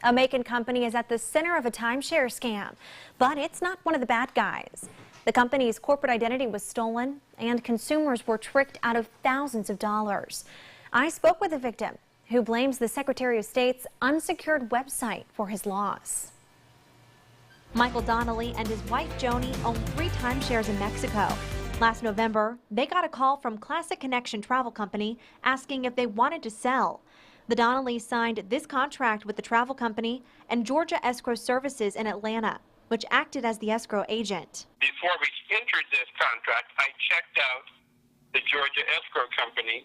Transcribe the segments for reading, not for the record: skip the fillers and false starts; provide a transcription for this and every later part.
A Macon company is at the center of a timeshare scam, but it's not one of the bad guys. The company's corporate identity was stolen and consumers were tricked out of thousands of dollars. I spoke with a victim who blames the Secretary of State's unsecured website for his loss. Michael Donnelly and his wife Joni own 3 timeshares in Mexico. Last November, they got a call from Classic Connection Travel Company asking if they wanted to sell. The Donnellys signed this contract with the travel company and Georgia Escrow Services in Atlanta, which acted as the escrow agent. Before we entered this contract, I checked out the Georgia Escrow Company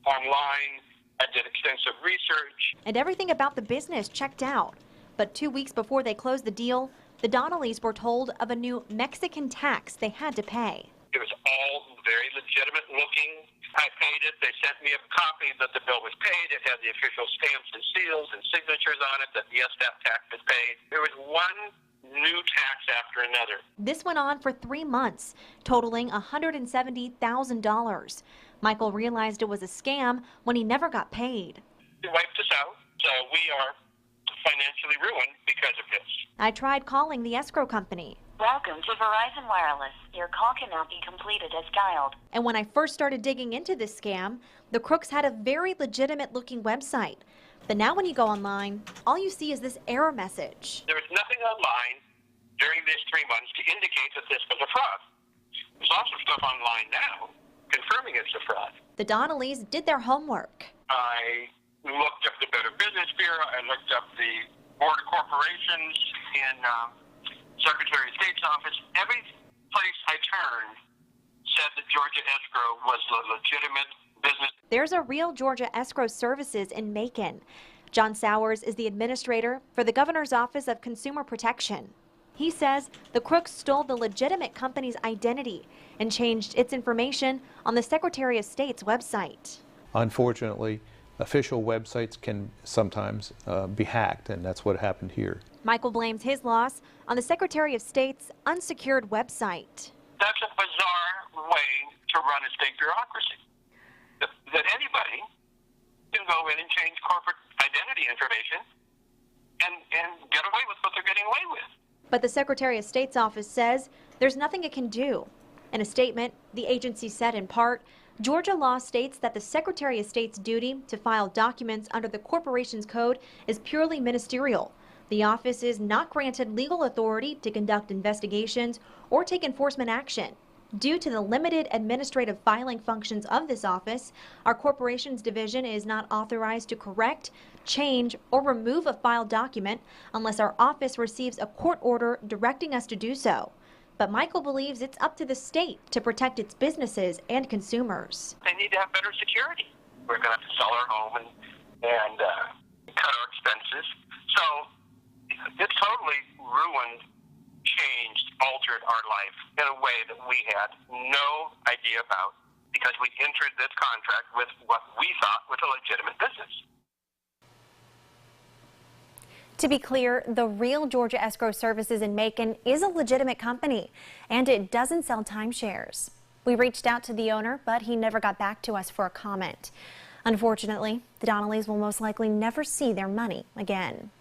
online. I did extensive research. And everything about the business checked out. But 2 weeks before they closed the deal, the Donnellys were told of a new Mexican tax they had to pay. It was all very legitimate looking. I paid it. They sent me a copy that the bill was paid. It had the official stamps and seals and signatures on it that yes, that tax was paid. There was one new tax after another. This went on for 3 months, totaling $170,000. Michael realized it was a scam when he never got paid. It wiped us out, so we are financially ruined because of this. I tried calling the escrow company. Welcome to Verizon Wireless. Your call cannot be completed as dialed. And when I first started digging into this scam, the crooks had a very legitimate looking website. But now when you go online, all you see is this error message. There was nothing online during these 3 months to indicate that this was a fraud. There's also stuff online now confirming it's a fraud. The Donnellys did their homework. I looked up the Better Business Bureau. I looked up the Board of Corporations in Secretary of State's office. Every place I turned said that Georgia Escrow was a legitimate business. There's a real Georgia Escrow Services in Macon. John Sowers is the administrator for the Governor's Office of Consumer Protection. He says the crooks stole the legitimate company's identity and changed its information on the Secretary of State's website. Unfortunately, official websites can sometimes be hacked, and that's what happened here. Michael blames his loss on the Secretary of State's unsecured website. That's a bizarre way to run a state bureaucracy. That anybody can go in and change corporate identity information and get away with what they're getting away with. But the Secretary of State's office says there's nothing it can do. In a statement, the agency said in part, Georgia law states that the Secretary of State's duty to file documents under the Corporations Code is purely ministerial. The office is not granted legal authority to conduct investigations or take enforcement action. Due to the limited administrative filing functions of this office, our Corporations Division is not authorized to correct, change, or remove a filed document unless our office receives a court order directing us to do so. But Michael believes it's up to the state to protect its businesses and consumers. They need to have better security. We're going to have to sell our home and cut our expenses. So it totally ruined, changed, altered our life in a way that we had no idea about because we entered this contract with what we thought was a legitimate business. To be clear, the real Georgia Escrow Services in Macon is a legitimate company, and it doesn't sell timeshares. We reached out to the owner, but he never got back to us for a comment. Unfortunately, the Donnellys will most likely never see their money again.